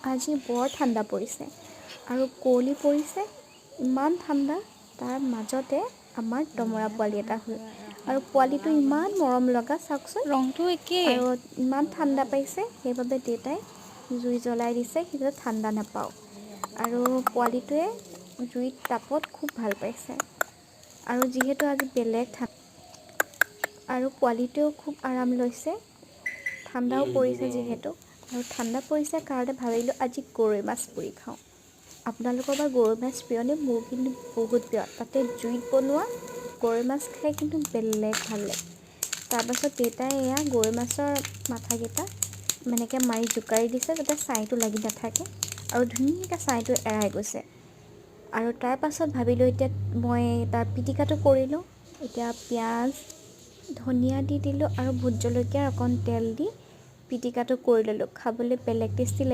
আজি বৰ ঠাণ্ডা পৰিছে আৰু কুঁৱলী পৰিছে, ইমান ঠাণ্ডা। তাৰ মাজতে আমাৰ দমৰা পোৱালি এটা হ'ল আৰু পোৱালিটো ইমান মৰম লগা, চাওকচোন। ৰংটো একেই। আৰু ইমান ঠাণ্ডা পাইছে, সেইবাবে দেউতাই জুই জ্বলাই দিছে, সি যাতে ঠাণ্ডা নাপাওক। আৰু পোৱালিটোৱে জুইত তাপত খুব ভাল পাইছে। আৰু যিহেতু আজি বেলেগ আৰু পোৱালিটোৱেও খুব আৰাম লৈছে, ঠাণ্ডাও পৰিছে যিহেতু। আৰু ঠাণ্ডা পৰিছে কাৰণে ভাবিলোঁ আজি গৰৈ মাছ পুৰি খাওঁ। আপোনালোকৰ বা গৰৈ মাছ প্ৰিয়নে? মোৰ কিন্তু বহুত প্ৰিয়। তাতে জুইত বনোৱা গৰৈ মাছ খাই কিন্তু বেলেগ ভাল লাগে। তাৰপাছত দেউতাই এয়া গৰৈ মাছৰ মাথাকেইটা এনেকৈ মাৰি জোকাৰি দিছে যাতে ছাইটো লাগি নাথাকে, আৰু ধুনীয়াকৈ ছাইটো এৰাই গৈছে। আৰু তাৰপাছত ভাবিলোঁ এতিয়া মই তাৰ পিটিকাটো কৰি লওঁ। এতিয়া পিঁয়াজ, ধনিয়া দি দিলোঁ আৰু ভোট জলকীয়াৰ অকণ তেল দি পিটিকাটো কৰি ল'লোঁ। খাবলৈ বেলেগ টেষ্টি লাগে।